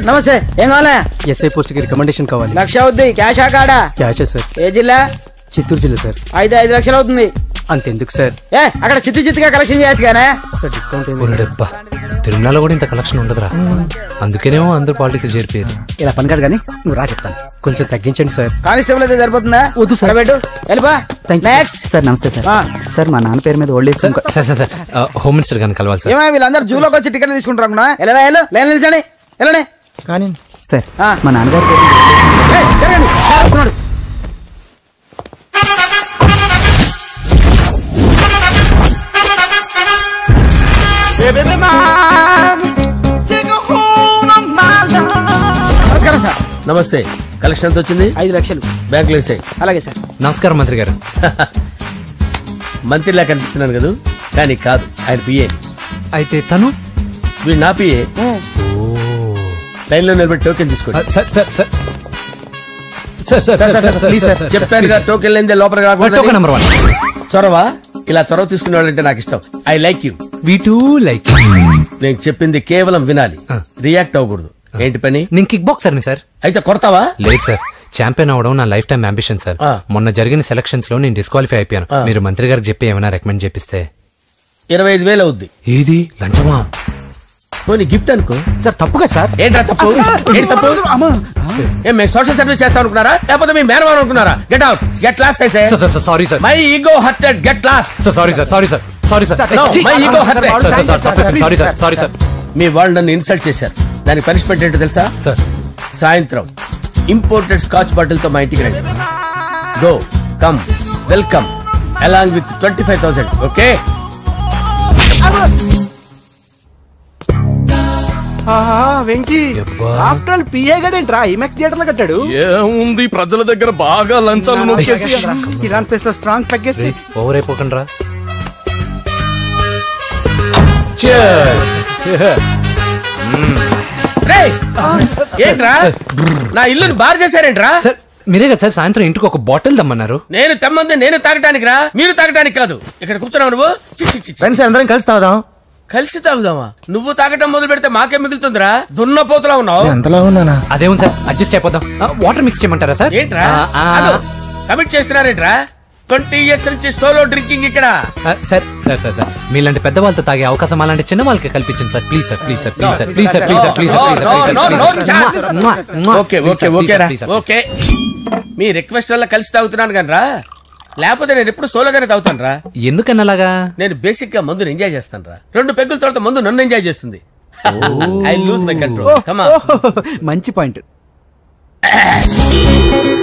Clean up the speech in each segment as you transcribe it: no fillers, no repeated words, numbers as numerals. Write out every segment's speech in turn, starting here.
నమస్తే. ఏం కావాలా? ఎస్ఐ పోస్ట్ కి రికమెండేషన్ కావాలి. 1,00,000 అవుద్ది. క్యాషా కాడా? క్యాషే సార్. ఏ జిల్లా? చిత్తూరు జిల్లా సార్. 5 లక్షలు అవుతుంది. అంతెందుకు సార్? అక్కడ చిత్తుగా కలెక్షన్ చేయొచ్చు కానీ సార్ డిస్కౌంట్ డబ్బా తిరుమలలో కూడా ఇంత కలెక్షన్ ఉండదురా. అందుకేనేమో అందరూ పాలిటిక్స్ చేరిపోయారు. ఇలా పని కాదు కానీ నువ్వు రా చెప్తాను. కొంచెం తగ్గించండి సార్. కానిస్టేబుల్ అయితే సరిపోతుందా? వద్దు సార్. పెట్టు వెళ్ళిపా. Next sir. నమస్తే సార్. సార్ మా నాన్న పేరు మీద old age sir home minister గారిని కలవాలి సార్. ఏమో వీళ్ళందరూ జూలోకి వచ్చి టికెట్ తీసుకుంటారు అనుకున్నా. లైన్ నిలిచండి. వెళ్ళండి. కానీ సార్ మా నాన్నగారు పేరు వస్తున్నాడు. నమస్కారం సార్. నమస్తే. కలెక్షన్ ఎంత వచ్చింది? 5 లక్షలు. బ్యాంకులో వేసాయి. అలాగే సార్. నమస్కారం మంత్రి గారు. మంత్రిలా కనిపిస్తున్నాను కదా, కానీ కాదు, ఆయన పిఏ. అయితే తను వీడు నా పిఏ. లైన్ లో నిలబెట్టి టోకెన్ తీసుకోండి. చెప్పాను కదా, టోకెన్ లేదే లోపలికి రాకూడదు. నెంబర్ 1 చొరవ. ఇలా చొరవ తీసుకునే వాళ్ళంటే నాకు ఇష్టం. I like you. We two like. నేను చెప్పింది కేవలం వినాలి, రియాక్ట్ అవ్వకూడదు. ఏంటి పని? నేను కిక్ బాక్సర్ ని సార్. అయితే కొడతావా? లేదు సార్, ఛాంపియన్ అవడం నా లైఫ్ టైం అంబిషన్ సార్. మొన్న జరిగిన సెలక్షన్స్ లో నేను డిస్క్వాలిఫై అయిపోయాను. మీరు మంత్రి గారికి చెప్పి ఏమైనా రికమెండ్ చేపిస్తే. 25,000 అవుద్ది. ఏది లంచమా? పోనీ గిఫ్ట్ అనుకో సార్. తప్పుగా సార్. ఏంట్రా తప్పు? ఏంటి తప్పు? ఏం మేము సోషల్ సర్వీస్ చేస్తాం అనుకున్నారా, లేకపోతే మీ మేనమాన్ అనుకున్నారా? Get out, get lost. అయితే sorry sir. My ego hurted, get lost. Sorry sir. Sorry sir. Sorry sir. My ego hurted. Sorry sir. Sorry sir. మీ వాళ్ళు నన్ను ఇన్సల్ట్ చేశారు. దానికి పనిష్మెంట్ ఏంటో తెలుసా? సార్ సాయంత్రం ఇంపోర్టెడ్ స్కాచ్ బాటిల్ తో మా ఇంటికి రండి. Go come welcome along with 25,000. Okay? Venky after all PA గడేంట్రా ఇమెక్స్ థియేటర్ లో కట్టాడు. ఏముంది, ప్రజల దగ్గర బాగా లంచాలు నొక్కేసి ఇరాన్ ప్లేస్ లో స్ట్రాంగ్ తగ్గేస్తే ఓవర్ అయిపోకండి రా. ఏంట్రా నా ఇల్లుని బార్ చేశారేంట్రా? సార్ మీరే కదా సార్ సాయంత్రం ఇంటికి ఒక బాటిల్ దమ్మన్నారు. నేను తెమ్మంది నేను తాగటానికి రా, మీరు తాగటానికి కాదు. ఇక్కడ కూర్చున్నావు నువ్వు. ఫ్రెండ్స్ అందరం కలిసి తాగుదాం. కలిసి తాగుదామా? నువ్వు తాగటం మొదలు పెడితే మాకే మిగులుతుందిరా. దున్నపోతులా ఉన్నావు. ఎంతలా ఉన్నానా? అదేమో సార్, అడ్జస్ట్ అయిపోదాం. వాటర్ మిక్స్ చేయమంటారా సార్? ఏంట్రా కమిట్ చేస్తున్నారేంట్రా? 20 years నుంచి సోలో డ్రింకింగ్ ఇక్కడ. సార్ సార్ సార్ సార్ మీలాంటి పెద్ద వాళ్ళతో తాగే అవకాశం అలాంటి చిన్న వాళ్ళకి కల్పించండి sir. Please sir. Please sir. Please sir. Please sir. Please sir. Please sir. Okay, me request వల్ల కలిసి తాగుతున్నాను కానీ రా, లేకపోతే నేను ఎప్పుడు సోలోగానే తాగుతాను రా. ఎందుకన్నా అలాగా? నేను బేసిక్ గా మందుని ఎంజాయ్ చేస్తాను రా. 2 పెగ్గుల తర్వాత మందు నన్ను ఎంజాయ్ చేస్తుంది. I lose my control. Come on. మంచి పాయింట్.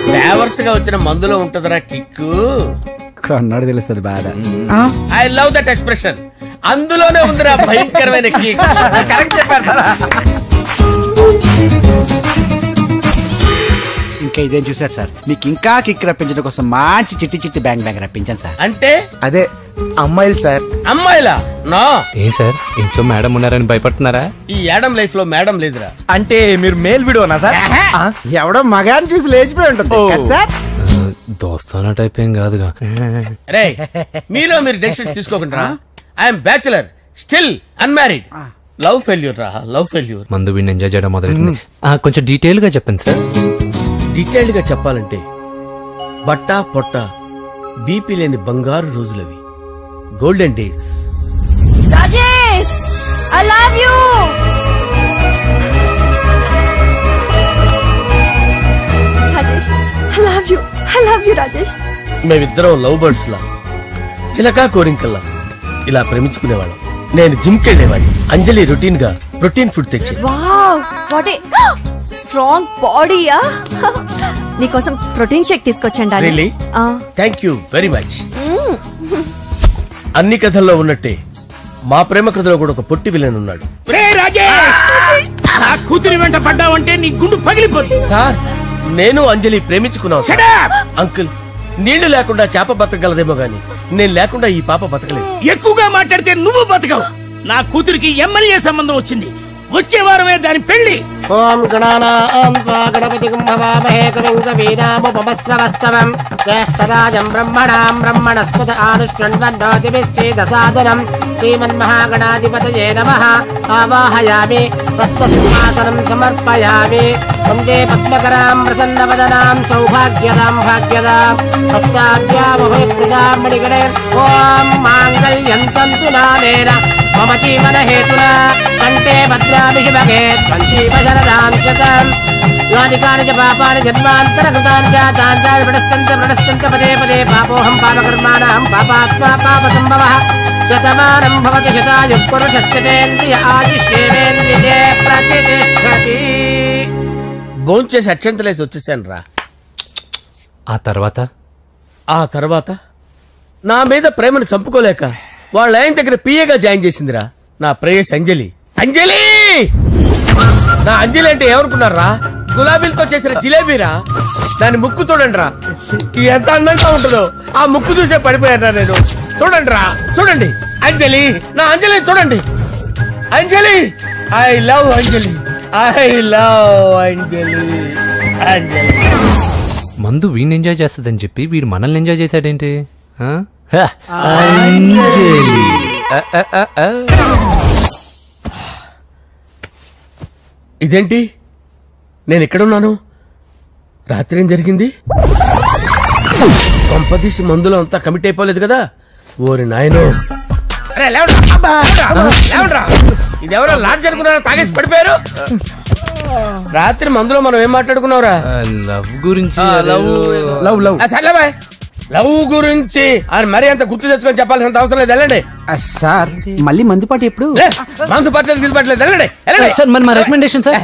ఫ్లేవర్స్ గా వచ్చిన మందులో ఉంటదరా కిక్కు. కన్నాడు తెలుస్తుంది బాధ. I love that expression. అందులోనే ఉందిరా భయంకరమైన కిక్. కరెక్ట్ చెప్పారు సార్. ఇంకా ఇదేం చూసారు సార్, మీకు ఇంకా కిక్ రప్పించడం కోసం మంచి చిట్టి చిట్టి బ్యాంగ్ బ్యాంగ్ రప్పించాను సార్. అంటే అదే అమ్మాయిలు సార్. అమ్మాయిలా? నా ఏం సార్ ఇంట్లో మేడం ఉన్నారని భయపడుతున్నారా? ఈ యాడమ్ లైఫ్ లో మేడం లేదురా. అంటే మీరు మేల్ వీడియోనా సార్? ఎవడో మగాన్ని చూసి లేచిపోయి ఉంటుంది సార్. దోస్తానా టైప్ ఏం కాదుగా. రే మీలో మీరు డెసిషన్స్ తీసుకోకుండా. I'm bachelor, still unmarried. Love failure రా, లవ్ ఫెయిల్యూర్. మందు వీడిని ఎంజాయ్ చేయడం మొదలైంది. కొంచెం డీటెయిల్ గా చెప్పండి సార్. డీటెయిల్డ్ గా చెప్పాలంటే బట్టా పొట్ట బీపీ లేని బంగారు రోజులవి, golden days. Rajesh, I love you. Rajesh, I love you. I love you, Rajesh. మేమిద్దరం లవ్ బర్డ్స్ లా, చిలకా కోరింకల్లా ఇలా ప్రేమించుకునేవాళ్ళం. నేను జిమ్ కెళ్ళేవాడిని. అంజలి రొటీన్ గా ప్రోటీన్ ఫుడ్ తెచ్చి. వావ్, వాట్ ఏ స్ట్రాంగ్ బాడీయా. నీకోసం ప్రోటీన్ షేక్ తీసుకొచ్చండి. Really? Thank you very much. అన్ని కథల్లో ఉన్నట్టే మా ప్రేమ కథలో కూడా ఒక పొట్టి విలన్ ఉన్నాడు. కూతురి వెంట పడ్డావంటే నీ గుండు పగిలిపోతుంది. సార్ నేను అంజలి ప్రేమించుకున్నాను. అంకుల్, నీళ్లు లేకుండా చేప బతకగలదేమో గాని నేను లేకుండా ఈ పాప బతకలేదు. ఎక్కువగా మాట్లాడితే నువ్వు బతకవు. నా కూతురికి ఎమ్మెల్యే సంబంధం వచ్చింది. వచ్చే వారమే దాని పెళ్లి. ఓం గణానాం త్వా గణపతిం భవామహే కవిం కవీనాముపమస్రవస్తవం జ్యేష్ఠరాజం బ్రహ్మణాం బ్రహ్మణస్పత ఆనుష్ణ్వన్నోతిభిశ్చేదసాదనం శ్రీమన్మహాగణాధిపతయే నమః ఆవాహయామి తత్వసింహాసనం సమర్పయామి వందే పద్మకరాం ప్రసన్నవదనాం సౌభాగ్యదాం భాగ్యదాం హస్తాభ్యామభయప్రదాం మణిగణే ఓం మాంగళ్యం తంతు నానేన మమ జీవన హేతునా కంటే భద్రామి శుభగే సంజీవ శరదాం శతం యాని కాని చ పాపాని జన్మాంతరకృతాని చ తాని ప్రణశ్చంత పదే పదే పాపోహం పాపకర్మాణం పాపాత్మా పాపసంభవః శతమానం భవతి శతాయుః పురుషస్యేంద్రియ ఆయుష్యేంద్రియే ప్రతిష్టతి. భోంచేసి అక్షంతలేసి వచ్చేసాను రా. ఆ తర్వాత నా మీద ప్రేమను చంపుకోలేక వాళ్ళ ఆయన దగ్గర పిఏగా జాయిన్ చేసిందిరా నా ప్రేయస్ అంజలి. అంజలి నా అంజలి అంటే ఎవరుకున్నారా? గులాబీలతో చేసిన జిలేబీరా. దాని ముక్కు చూడండి రా, ఎంత అందంగా ఉంటుందో. ఆ ముక్కు చూసే పడిపోయారా నేను. చూడండి రా, చూడండి అంజలి, నా అంజలిని చూడండి. Anjali, I love Anjali, I love Anjali. Anjali మందు వీడిని ఎంజాయ్ చేస్తుందని చెప్పి వీడు మనల్ని ఎంజాయ్ చేశాడేంటి? ఆ? ఇదేంటి, నేను ఎక్కడున్నాను? రాత్రి ఏం జరిగింది? కొంపదీసి మందులో అంతా కమిట్ అయిపోలేదు కదా? ఓరి నాయనో, ఇదెవరో లాడ్జ్ అనుకున్నారా? తాగేసి పడిపోయారు. రాత్రి మందులో మనం ఏం మాట్లాడుకున్నావురా? లవ్ గురించి. సర్లేబాయ్, లవ్ గురించి అని మరీ అంత గుర్తు తెచ్చుకొని చెప్పాల్సినంత అవసరం లేదు. వెళ్ళండి సార్. మళ్ళీ మందుపాటి ఎప్పుడు? మందు పట్టలేదు, గిల్లు పట్టలేదు. వెళ్ళండి సార్, మరి మా రికమెండేషన్ సార్.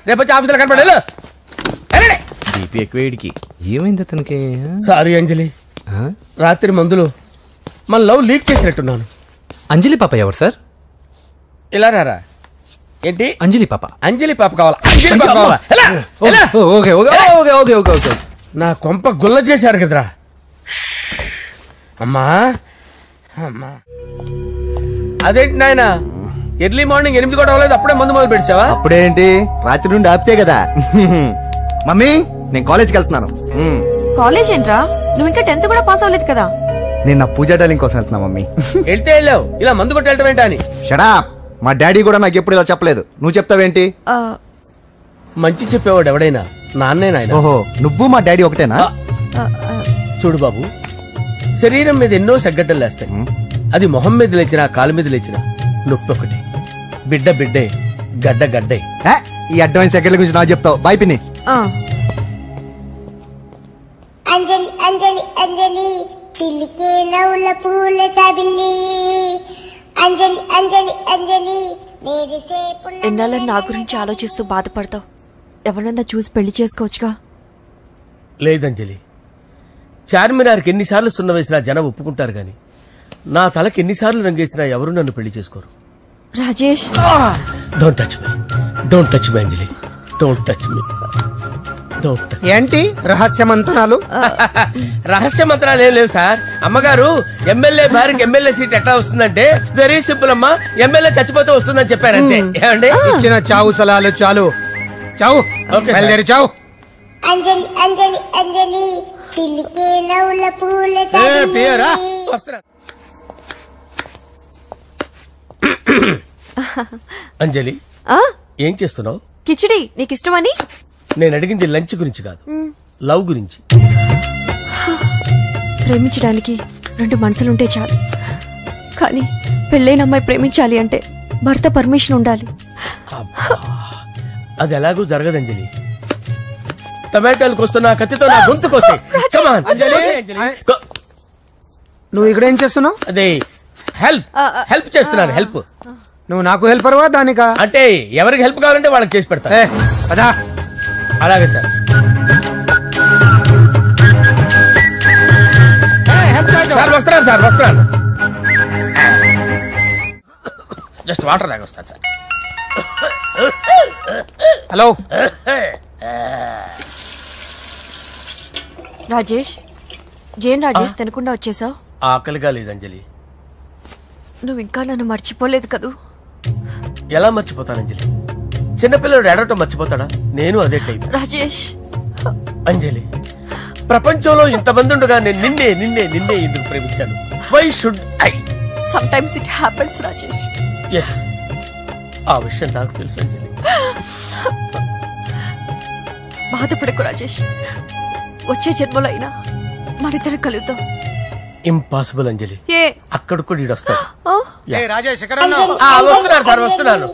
రేపు వచ్చి ఆఫీసులో కనపడి ఎక్కువేడికి. ఏమైంది అతనికి? సారీ అంజలి, రాత్రి మందులో మన లవ్ లీక్ చేసినట్టున్నాను. అంజలి పాప ఎవరు సార్? ఇలా రారా. ఏంటి అంజలి పాప? అంజలి పాప కావాలా? అంజలి పాప కావాలా? Okay okay okay okay okay okay. నా కొంప గుల్ల చేశారు కదరా. అమ్మా అమ్మా, అదేంటి నాయన, ఎర్లీ మార్నింగ్ 8 కూడా అవ్వలేదు, అప్పుడే మందు మొదలు పెడిచావా? అప్పుడేంటి, రాత్రి నుండి ఆపితే కదా. మమ్మీ, నేను కాలేజ్కి వెళ్తున్నాను. కాలేజ్ ఏంట్రా, నువ్వు ఇంకా 10th కూడా పాస్ అవ్వలేదు కదా. నేను నా పూజా డాలింగ్ కోసం వెళ్తున్నా మమ్మీ. వెళ్తే వెళ్ళావు, ఇలా మందు కొట్టి వెళ్ళటం ఏంటా అని. షడా, మా డాడీ కూడా నాకు ఎప్పుడు ఇలా చెప్పలేదు. నువ్వు చెప్తావేంటి? మంచి చెప్పేవాడు ఎవడైనా నాన్నే నాయన. ఓహో, నువ్వు మా డాడీ ఒకటేనా? చూడు బాబు, శరీరం మీద ఎన్నో సగ్గడ్డలు లేస్తాయి. అది మొహం మీద లేచినా కాలు మీద లేచినా నొప్పి ఒకటి. బిడ్డ బిడ్డే, గడ్డ గడ్డే. ఈ అడ్వాన్స్ సెకండ్ల గురించి నాకు చెప్తావు. బాయ్ పిన్ని. అంజలి అంజలి అంజలి పిల్లికే నవ్వుల పూల తబిల్లి. అంజలి అంజలి అంజలి ఎన్నాళ్ళని నా గురించి ఆలోచిస్తూ బాధపడతావు. ఎవరన్నా చూసి పెళ్లి చేసుకోవచ్చుగా. లేదంజలి, చార్మినార్కి ఎన్నిసార్లు సున్న వేసినా జనం ఒప్పుకుంటారు గాని నా తలకి ఎన్నిసార్లు రంగేసినా ఎవరు నన్ను పెళ్లి చేసుకోరు. Rajesh, don't touch me, don't touch me Anjali, don't touch me. ఏంటి రహస్య మంత్రాలు? రహస్య మంత్రాలు ఏం లేవు సార్. అమ్మగారు ఎమ్మెల్యే భార్యకి ఎమ్మెల్యే సీట్ ఎట్లా వస్తుందంటే వెరీ సింపుల్ అమ్మా, ఎమ్మెల్యే చచ్చిపోతే వస్తుందని చెప్పారంతే. ఏమండి, ఇచ్చిన చావు సలాలు చాలు. చావు, బయలుదేరి చావు. అంజలి అంజలి అంజలి పిల్లికే నవ్వుల పూల తబిల్లి. అంజలి, ఏం చేస్తున్నావు? కిచిడి నీకు ఇష్టమని. నేను అడిగింది లంచ్ గురించి కాదు, లవ్ గురించి. ప్రేమించడానికి 2 మనసులుంటే చాలు, కానీ పెళ్ళైన అమ్మాయి ప్రేమించాలి అంటే భర్త పర్మిషన్ ఉండాలి. అది ఎలాగూ జరగదంజలి. టమాటాలు కోస్తున్నా కత్తితో నా గొంతు కోసే. నువ్వు ఇక్కడ ఏం చేస్తున్నావు? అదే హెల్ప్ చేస్తున్నాను. హెల్ప్. నువ్వు నాకు హెల్పర్వా దానికా? అంటే ఎవరికి హెల్ప్ కావాలంటే వాళ్ళకి చేసి పెడతా. పదా. అలాగే సార్. వస్తున్నాను సార్, వస్తున్నాను. జస్ట్ వాటర్ తాగి వస్తాను సార్. హలో రాజేష్, ఏం రాజేష్ తినకుండా వచ్చేసావు? ఆకలిగా లేదంజలి. నువ్వు ఇంకా నన్ను మర్చిపోలేదు కదూ? ఎలా మర్చిపోతాను అంజలి? చిన్నపిల్లడు ఏడవటం మర్చిపోతాడా? నేను అదే టైప్. రాజేష్, అంజలి, ప్రపంచంలో ఇంతమంది ఉండగా నేను నిన్నే నిన్నే నిన్నే ఎందుకు ప్రేమించాను? Why should I? sometimes it happens, Rajesh. Yes, ఆ విషయం నాకు తెలుసు అంజలి. బాధపడకు రాజేష్, వచ్చే జన్మలో అయినా మనిద్దరం కలుద్దాం. ఇంపాసిబుల్ అంజలి, ఏ అక్కడ కూడా ఈడు వస్తాడు. రాజేష్ వస్తున్నారు సార్, వస్తున్నాను.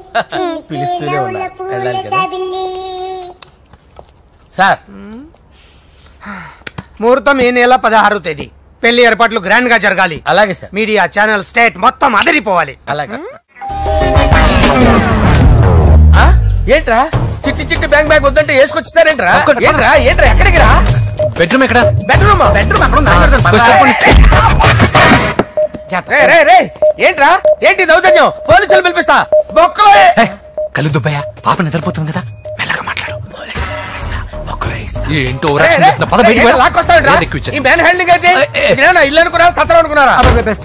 పిలుస్తూనే ఉన్నారు, వెళ్ళాలి కదా సార్. ముహూర్తం ఈ నెల 16వ తేదీ. పెళ్లి ఏర్పాట్లు గ్రాండ్ గా జరగాలి. అలాగే సార్. మీడియా ఛానల్ స్టేట్ మొత్తం అదిరిపోవాలి. అలాగే. ఏంట్రా చిట్టి చిట్టి బ్యాంక్ బ్యాగ్ వద్దంటే వేసుకొచ్చేసారేంట్రా? ఏంట్రా ఏంట్రా ఎక్కడికి రా? బెడ్రూమ్ ఎక్కడ? బెడ్రూమ్ అక్కడ ఏంట్రా? ఏంటి దౌర్జన్యం? పోలీసులు పిలిపిస్తా. బొక్కలో కళ్ళు దుబ్బయ్యా, పాప నిద్రపోతుంది కదా, మెల్లగా మాట్లాడు. ఏంటో ఇల్లు అనుకున్నారా, సత్రం అనుకున్నారా?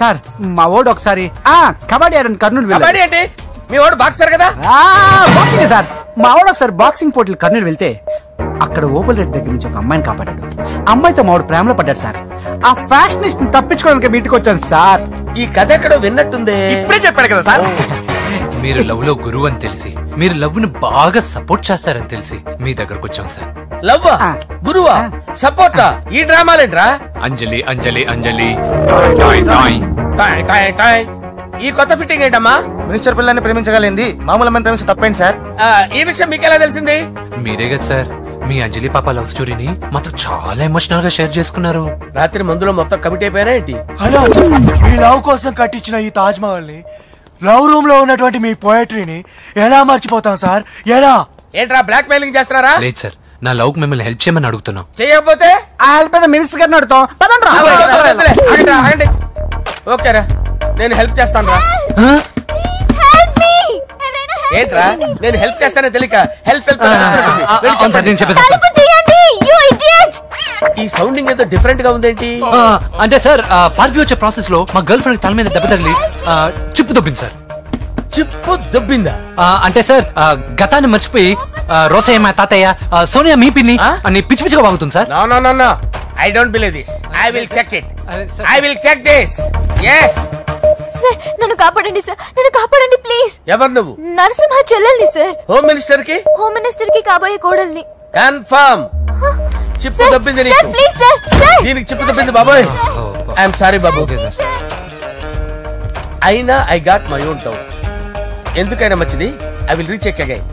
సార్ మా ఓడు ఒకసారి కబడ్డీ ఆడని కర్నూలు కబడ్డీ ఏంటి? మీ వాడు బాక్సర్ కదా? Boxing sir. మా వాడు ఒకసారి బాక్సింగ్ పోటీలు కర్నూలు వెళ్తే అక్కడ ఓపెల్ రెడ్డి దగ్గర నుంచి ఒక అమ్మాయిని కాపాడాడు. అమ్మాయితో మా వాడు ప్రేమలో పడ్డాడు సార్. ఆ ఫ్యాషనిస్ట్ తప్పించుకోవడానికి మీటికి వచ్చాను సార్. ఈ కథ ఎక్కడో విన్నట్టుంది. ఇప్పుడే చెప్పాడు కదా సార్. మీరు లవ్ లో గురువు అని తెలిసి, మీరు లవ్ ని బాగా సపోర్ట్ చేస్తారని తెలిసి మీ దగ్గరకు వచ్చాం సార్. లవ్వా, గురువా, సపోర్టా? ఈ డ్రామాలేంట్రా? అంజలి అంజలి అంజలి. ఈ కొత్త ఫిట్టింగ్ ఏంటమ్మా? మినిస్టర్ పిల్లల్ని ప్రేమించగలిగింది మామూలు అమ్మని ప్రేమించి తప్పేంటి సార్? ఈ విషయం మీకెలా తెలిసింది? మీరే కదా సార్ మీ అంజలి పాప లవ్ స్టోరీని మాతో చాలా ఎమోషనల్ గా షేర్ చేసుకున్నారు. రాత్రి మందులో మొత్తం కమిట్ అయిపోయినా ఏంటి? హలో, మీ లవ్ కోసం కట్టించిన ఈ తాజ్ మహల్ ని, లవ్ రూమ్ లో ఉన్నటువంటి మీ పోయట్రీని ఎలా మర్చిపోతాం సార్? ఎలా? ఏంట్రా బ్లాక్ మెయిలింగ్ చేస్తున్నారా? లేదు సార్, నా లవ్ కు మిమ్మల్ని హెల్ప్ చేయమని అడుగుతున్నాం. చేయకపోతే ఆ హెల్ప్ అయితే మినిస్టర్ గారిని అడుగుతాం. ఓకేరా, నేను హెల్ప్ చేస్తాను రా. ఏంట్రా నేను హెల్ప్ చేస్తానే తెలియక హెల్ప్ ఈ సౌండింగ్ ఏదో డిఫరెంట్ గా ఉందేంటి? అంటే సార్ పార్టీ వచ్చే ప్రాసెస్ లో మా గర్ల్ ఫ్రెండ్ తల మీద దెబ్బ తగిలి చిప్పు దొబ్బింది సార్. చిప్పు దొబ్బిందా? అంటే సార్ గతాన్ని మర్చిపోయి రోసయ్య మా తాతయ్య, సోనియా మీ పిన్ని అని పిచ్చి పిచ్చిగా వాగుతుంది sir. No I don't believe this. I will check it. I will check this. yes sir, నన్ను కాపాడండి సార్, నన్ను కాపాడండి ప్లీజ్. ఎవరు నువ్వు? నరసింహ చెల్లెల్ని సార్. హోమ్ మినిస్టర్ కి? హోమ్ మినిస్టర్ కి కాబోయే కోడల్ని. కన్ఫర్మ్. చిప్పు దొబ్బింది నీకు. Please sir. దీనికి చిప్పు దొబ్బింది బాబోయ్. ఐఎమ్ సారీ బాబు. అయినా I got my own doubt. ఎందుకైనా మంచిది, I will recheck again.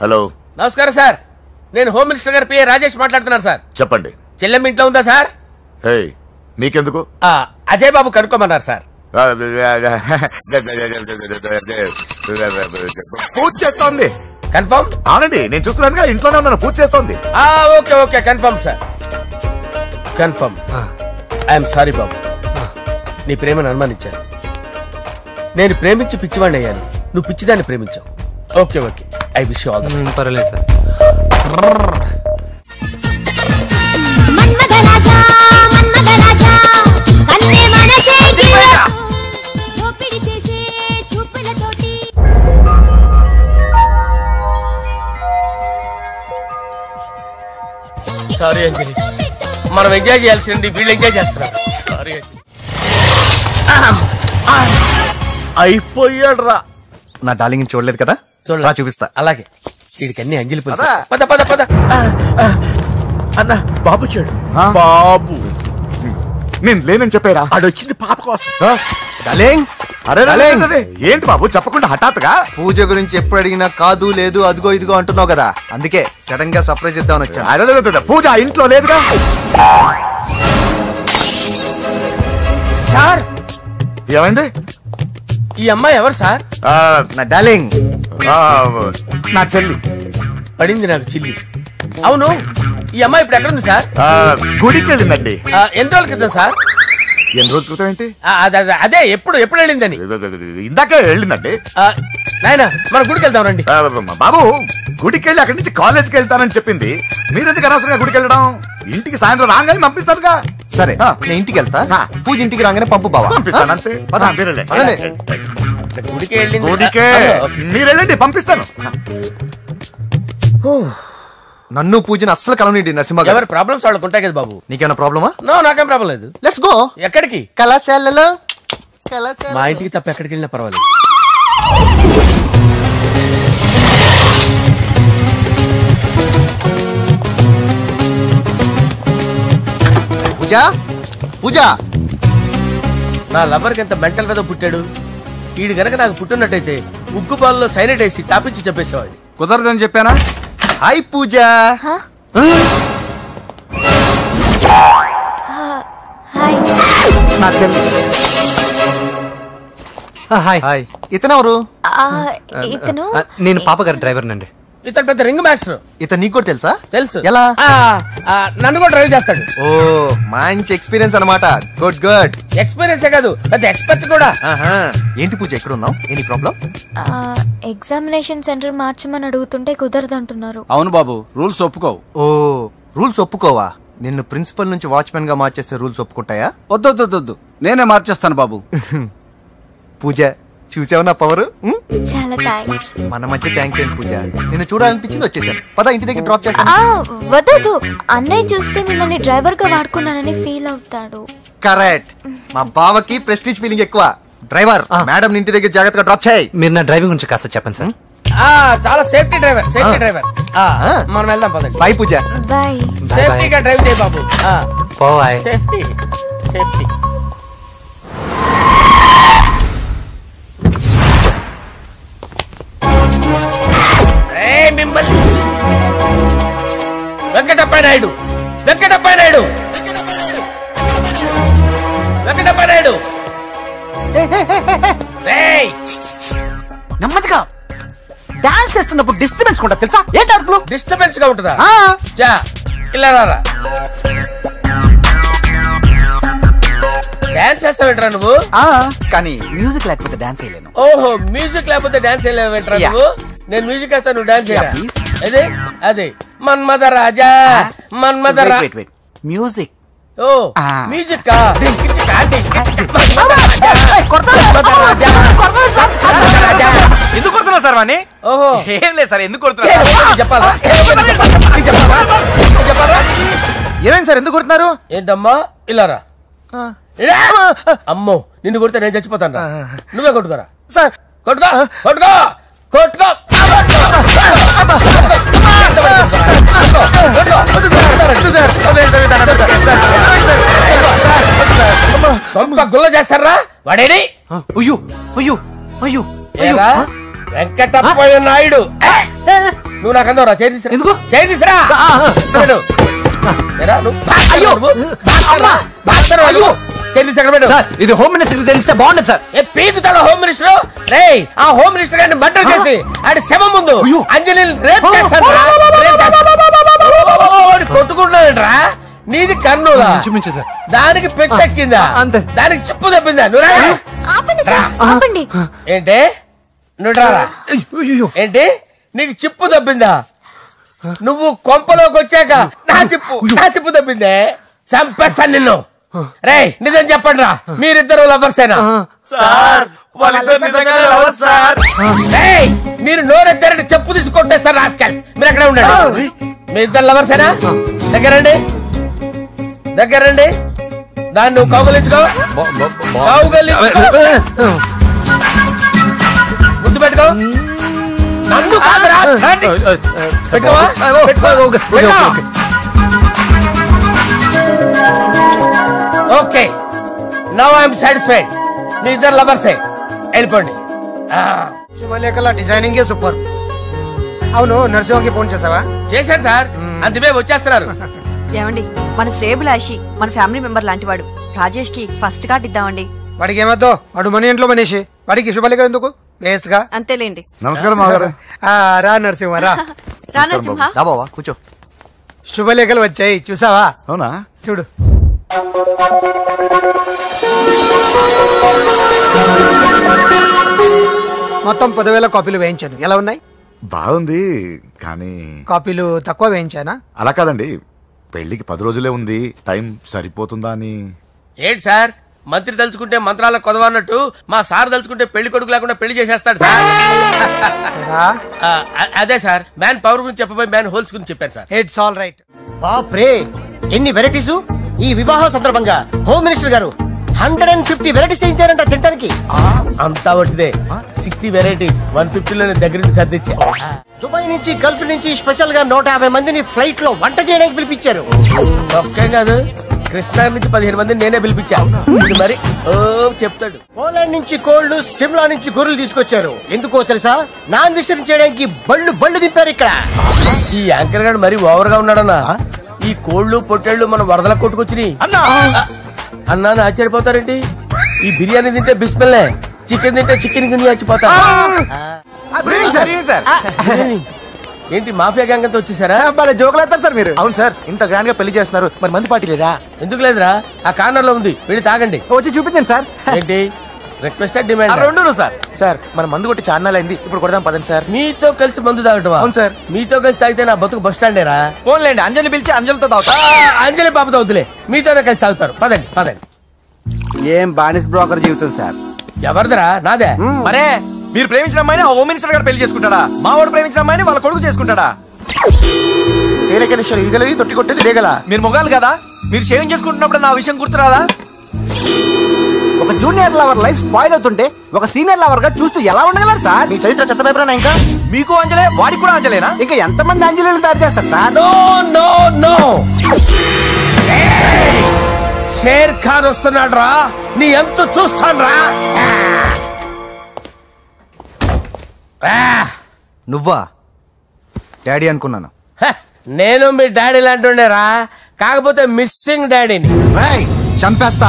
Hello, నమస్కారం సార్. నేను హోమ్ మినిస్టర్ గారు పిఏ రాజేష్ మాట్లాడుతున్నాను సార్. చెప్పండి. చెల్లెమ్మ ఇంట్లో ఉందా సార్? హే, మీకెందుకు? అజయ్ బాబు కనుక్కోమన్నారు సార్. పూజ చేస్తోంది. కన్ఫర్మ్? అవునండి, నేను చూస్తున్నానుగా, ఇంట్లోనే ఉన్నాను, పూజ చేస్తోంది. Okay confirm sir, confirm. I'm sorry బాబు, నీ ప్రేమను అనుమానించాను. నేను ప్రేమించి పిచ్చివాడిని అయ్యాను, నువ్వు పిచ్చిదాన్ని ప్రేమించావు. Okay I wish you all the best. పర్వాలేదు సార్. సారీ అంజలి, మనం ఎంజాయ్ చేయాల్సింది వీళ్ళు ఎంజాయ్ చేస్తున్నారు. సారీ అంజలి. అయిపోయాడు రా. నా డార్లింగ్ చూడలేదు కదా, చూడలా, చూపిస్తా. అలాగే వీడికి అన్ని అంజలి పద పద పద. అన్న బాబు చూడు. బాబు నేను లేనని చెప్పారా? ఆడొచ్చింది పాప కోసం. డార్లింగ్, అరే ఏంటి బాబు చెప్పకుండా హఠాత్తుగా? పూజ గురించి ఎప్పుడు అడిగినా కాదు లేదు అదిగో ఇదిగో అంటున్నావు కదా, అందుకే సడన్ గా సర్ప్రైజ్ ఇద్దామని వచ్చాను. అరే పూజ ఇంట్లో లేదుగా సార్. ఏమైంది? ఈ అమ్మాయి ఎవరు సార్? నా డార్లింగ్, నా చెల్లి. పడింది నాకు చిల్లి. అవును, ఈ అమ్మాయి ఇప్పుడు ఎక్కడ ఉంది సార్? గుడికి వెళ్ళిందండి. ఎన్ని రోజుల క్రితం సార్? ఎన్ని రోజుల క్రితం ఏంటి? అదే ఎప్పుడు వెళ్ళిందని. ఇందాకే వెళ్ళిందండి. నాయన మన గుడికి వెళ్దాం రండి. బాబు గుడికి వెళ్ళి అక్కడి నుంచి కాలేజ్కి వెళ్తానని చెప్పింది. మీరెందుకు అనవసరంగా గుడికి వెళ్ళడం? ఇంటికి సాయంత్రం రాగానే పంపిస్తారుగా. సరే నేను ఇంటికి వెళ్తా, పూజ ఇంటికి రాగానే పంపు బావా. పంపిస్తాను అంతే. గుడికి వెళ్ళింది. గుడికే మీరు వెళ్ళండి, పంపిస్తాను. నన్ను పూజని అస్సలు కలవనిండి నరసింహ గారు. ఎవరి ప్రాబ్లమ్స్ వాళ్ళకు ఉంటాయి కదా బాబు. నీకేమైనా ప్రాబ్లమా? నో, నాకేం ప్రాబ్లం లేదు. Let's go. ఎక్కడికి? కళాశాలలో. మా ఇంటికి తప్ప ఎక్కడికి వెళ్ళినా పర్వాలేదు. పూజ పూజ, నా లవర్కి ఎంత మెంటల్ మీద పుట్టాడు. వీడు గనక నాకు పుట్టినట్టయితే ఉగ్గు పాలలో సైనట్ వేసి తాపించి చెప్పేసేవాడిని. కుదరదని చెప్పానా? హాయ్ పూజ. హాయ్. ఇతనెవరు? ఇతను నేను పాప గారి డ్రైవర్ నండి. ఇతను పెద్ద రింగ్ మాస్టర్. ఇతను నీకు కూడా తెలుసా? తెలుసు. ఎలా? నన్ను కూడా డ్రైవ్ చేస్తాడు. ఓ మంచి ఎక్స్పీరియన్స్ అన్నమాట. Good good. ఎక్స్పీరియన్సే కాదు, పెద్ద ఎక్స్పర్ట్ కూడా. ఏంటి పూజ ఎక్కడ ఉన్నావు? Any problem? ఎగ్జామినేషన్ సెంటర్ మార్చమని అడుగుతుంటే కుదరదంటున్నారు. అవును బాబు, రూల్స్ ఒప్పుకోవు. ఓ రూల్స్ ఒప్పుకోవా? నిన్ను ప్రిన్సిపల్ నుంచి వాచ్మెన్ గా మార్చేస్తే రూల్స్ ఒప్పుకుంటాయా? వద్దు, నేనే మార్చేస్తాను బాబు. పూజ చూసావు నా పవర్? చాలా థ్యాంక్స్. మన మధ్య థ్యాంక్స్ ఏంటి పూజ, నిన్ను చూడాలనిపించింది వచ్చేసాను. పద ఇంటి దగ్గర డ్రాప్ చేస్తాను. వద్దు, అన్నయ్య చూస్తే మిమ్మల్ని డ్రైవర్ గా వాడుకున్నానని ఫీల్ అవుతాడు. కరెక్ట్. మా బావకి ప్రెస్టీజ్ ఫీలింగ్ ఎక్కువ. డ్రైవర్, మేడం ఇంటి దగ్గర జాగ్రత్తగా డ్రాప్ చేయి. మీరు నా డ్రైవింగ్ గురించి కాస్త చెప్పండి సార్. చాలా సేఫ్టీ డ్రైవర్. మనం వెళ్దాం పదండి. బై పూజ. బాయ్. సేఫ్టీగా డ్రైవ్ చేయి బాబు. బాయ్. సేఫ్టీ. మిమ్మల్ని వెంకటప్ప నాయుడు. నెమ్మదిగా డాన్స్ చేస్తున్నప్పుడు డిస్టర్బెన్స్ కూడా తెలుసా? ఏంటి అరుపులు? డిస్టర్బెన్స్ గా ఉంటుందా? ఇలా రారా. డాన్స్ చేస్తావేంట్రా నువ్వు? కానీ మ్యూజిక్ లేకపోతే డాన్స్ చేయలేను. ఓహో, మ్యూజిక్ లేకపోతే డాన్స్ చేయలేవేంట్రా నువ్వు? నేను మ్యూజిక్ వేస్తా, నువ్వు డాన్స్ చేయరా? అదే మన్మథ రాజా. మ్యూజిక్. ఓ మ్యూజిక్. ఎందుకు కొడుతున్నావు సార్ వాణ్ణి? ఓహో, ఏం లేదు సార్, ఎందుకు కొడుతున్నారు? చెప్పాలా? ఏమైంది సార్, ఎందుకు కొడుతున్నారు? ఏంటమ్మా ఇలా రా. అమ్మో, నిన్ను కొడితే నేను చచ్చిపోతాను. నువ్వే కొట్టుకోరా సార్. కొట్టుకో. గుల్ల చేస్తారా వాడేడి? వెంకటప్ప నాయుడు. నువ్వు నాకు అందరా చేతిరా. ఎందుకు చేతిరా? ఇది హోమ్ మినిస్టర్ తెలిస్తే బాగుండదు సార్. పీకుతాడు హోమ్ మినిస్టర్. ఆ హోమ్ మినిస్టర్ గారిని మర్డర్ చేసి ఆడి శవం ముందు అంజలి రేప్ చేస్తాను. కొట్టుకుంటున్నాడంట్రా. నీది కర్నూలా? దానికి పెచ్చెక్కిందా? దానికి చెప్పు తప్పిందా? ఏంటి నువ్వు రారా? ఏంటి నీకు చిప్పు తప్పిందా? నువ్వు కొంపలోకి వచ్చాక నా చిప్పు తప్పిందే. చంపేస్తాను నిన్ను. రే నిజం చెప్పండి రా, మీరిద్దరు లవర్సేనా? మీరు నోరెత్తారంటే చెప్పు తీసి కొట్టేస్తారు రాస్కల్స్. మీరు ఎక్కడ ఉండండి. మీ ఇద్దరు లవర్సేనా? దగ్గరండి. దాన్ని నువ్వు కౌగలించుకో. ముద్దు పెట్టుకో. నన్ను కాదురా. Okay, now I'm satisfied. మీ ఇద్దరు లవర్సే, వెళ్ళిపోండి. శుభలేఖల డిజైనింగ్ సూపర్. అవును, నరసింహకి ఫోన్ చేసావా? చేశాను సార్, అందుకే వచ్చేస్తున్నారు. ఏమండి, మన శ్రేయబులాషి మన ఫ్యామిలీ మెంబర్ లాంటి వాడు. రాజేష్ కి ఫస్ట్ కార్డ్ ఇద్దామండి. వాడికి ఏమద్దో, వాడు మన ఇంట్లో మనిషి. వాడికి శుభలేఖ ఎందుకు? వేస్ట్ గా. అంతేలేండి. నమస్కారం మాగారు. రా నరసింహ రా. నరసింహ కూర్చో. శుభలేఖలు వచ్చాయి, చూసావా? అవునా? చూడు. మొత్తం 10,000 కాపీలు వేయించాను. ఎలా ఉన్నాయి? బాగుంది, కానీ కాపీలు తక్కువ వేయించానా? అలా కాదండి, పెళ్లికి 10 రోజులే ఉంది, టైం సరిపోతుందా అని. ఏంటి సార్ మంత్రి తలుచుకుంటే మంత్రాల కొదవన్నట్టు మా సార్ తలుచుకుంటే పెళ్లి కొడుకు లేకుండా పెళ్లి చేసేస్తాడు సార్. అదే సార్ మ్యాన్ పవర్ గురించి చెప్పబోయి మ్యాన్ హోల్స్ గురించి చెప్పాను సార్. It's all right. బాప్రే ఎన్ని వెరైటీస్! ఈ వివాహ సందర్భంగా హోమ్ మినిస్టర్ గారు 150 వెరైటీస్ చేయించారంట తినడానికి. అంతా ఒకటిదే 60 వెరైటీస్ 150లోనే దగ్గర నుంచి సర్దిచ్చా. దుబాయ్ నుంచి గల్ఫ్ నుంచి స్పెషల్ గా 150 మందిని ఫ్లైట్ లో వంట చేయడానికి పిలిపించారు. ఒక్కే కాదు కృష్ణా నుంచి 15 మందిని నేనే పిలిపించా. మరి ఓ చెప్తాడు. పోలాండ్ నుంచి కోళ్లు, సిమ్లా నుంచి గొర్రెలు తీసుకొచ్చారు. ఎందుకో తెలుసా? నాన్ వెజిటేరియన్ చేయడానికి బళ్ళు దింపారు ఇక్కడ. ఈ యాంకర్ గారు మరి ఓవర్ గా ఉన్నాడన్నా. ఈ కోళ్లు పొట్టేళ్లు మన వరదల కొట్టుకొచ్చినాయి అన్నా ఆశ్చర్యపోతారేంటి? ఈ బిర్యానీ తింటే బిస్మిల్లే, చికెన్ తింటే చికెన్ గిన్నె చచ్చిపోతా. ఏంటి మాఫియా గ్యాంగ్ అంతా వచ్చేసారా? జోకులు వేస్తారు సార్ మీరు. అవును సార్, ఇంత గ్రాండ్ గా పెళ్లి చేస్తున్నారు, మరి మంది పార్టీ లేదా? ఎందుకు లేదురా, ఆ కార్నర్ లో ఉంది, వెళ్ళి తాగండి. వచ్చి చూపించండి సార్. ఏంటి రిక్వెస్ట్ డిమాండ్? రెండు సార్. సార్ మన మందు కొట్టి చాన్నాలు అయింది, ఇప్పుడు కొడదాం పదండి సార్. మీతో కలిసి మందు తాగటమా? అవును సార్. మీతో కలిసి తాగితే నా బతుకు బస్ స్టాండేరా? ఫోన్లేండి, అంజలి పిలిచి అంజలితో తాగుతా. అంజలి పాపతో వద్దులే, మీతోనే కలిసి తాగుతారు. పదండి పదండి. ఏం బానిస్ బ్రోకర్ జీవితం సార్. ఎవరిదరా? నాదే. మరే మీరు ప్రేమించిన అమ్మాయిని ఆ హోమ్ మినిస్టర్ గారు పెళ్లి చేసుకుంటాడా? మా వాడు ప్రేమించిన అమ్మాయిని వాళ్ళ కొడుకు చేసుకుంటాడా? ఈగలది తొట్టి కొట్టేది రేగల. మీరు మొగాలు కదా, మీరు షేవింగ్ చేసుకుంటున్నప్పుడు నా విషయం గుర్తురాదా? ఒక జూనియర్ లవర్ లైఫ్ స్పాయిల్ అవుతుంటే ఒక సీనియర్ లవర్ గా చూస్తూ ఎలా ఉండగలరు సార్? మీ చరిత్ర చెత్త పేపరేనా? ఇంకా మీకు అంజలే, వాడికి కూడా అంజలేనా? ఇంకా ఎంతమంది అంజలీలు తయారు చేస్తారు sir? No no no, Sher Khan వస్తున్నాడు రా, నీ ఎంత చూస్తాను రా. నువ్వా? డాడీ అనుకున్నాను. నేను మీ డాడీ లాంటి రా, కాకపోతే మిస్సింగ్ డాడీని. చంపేస్తా.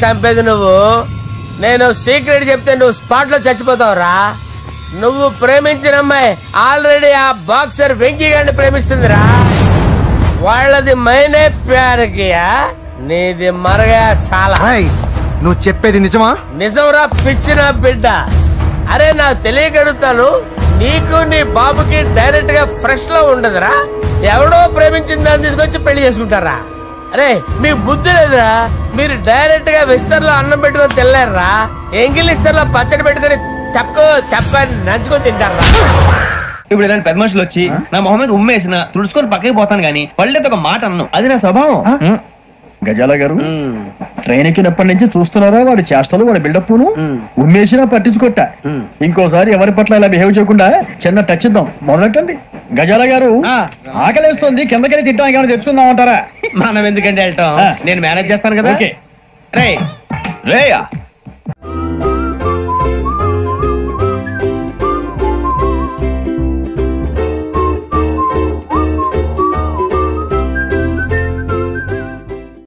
చంపేది నువ్వు. నేను సీక్రెట్ చెప్తే నువ్వు స్పాట్ లో చచ్చిపోతావు రా. నువ్వు ప్రేమించిన అమ్మాయి ఆల్రెడీ ఆ బాక్సర్ వెంకీ గారిని ప్రేమిస్తుందిరా. వాళ్ళది మైనే ప్యార్ కియా, నీది మరగా సాలా. నువ్వు చెప్పేది నిజమా? నిజంరా పిచ్చిన బిడ్డ. అరే నాకు తెలియగడుగుతాను, నీకు నీ బాబుకి డైరెక్ట్ గా ఫ్రెష్ లో ఉండదురా. ఎవడో ప్రేమించిన దాన్ని తీసుకొచ్చి పెళ్లి చేసుకుంటారా? అరే మీకు బుద్ధి లేదురా. మీరు డైరెక్ట్ గా విస్తర్లో అన్నం పెట్టుకొని తినలేరురా. ఎంగిలిస్తర్లో పచ్చడి పెట్టుకొని తప్పని నంచుకొని తింటారా? ఇప్పుడు ఇలాంటి పెద్ద మనుషులు వచ్చి నా మొహం మీద ఉమ్మేసిన తుడుచుకొని పక్కకి పోతాను గానీ పళ్ళేది ఒక మాట అన్ను, అది నా స్వభావం. గజాల గారు ట్రైన్ ఎక్కినప్పటి నుంచి చూస్తున్నారా వాడి చేష్టలు, వాడి బిల్డప్ను? ఉమ్మేసినా పట్టించుకోట. ఇంకోసారి ఎవరి పట్ల ఇలా బిహేవ్ చేయకుండా చిన్న టచ్ ఇద్దాం, మొదలెట్టండి. గజాల గారు ఆకలేస్తుంది, కిందకెళ్ళి తిట్టడానికి ఏమైనా తెచ్చుకుందామంటారా? మనం ఎందుకంటే వెళ్తాం, నేను మేనేజ్ చేస్తాను కదా. రేయా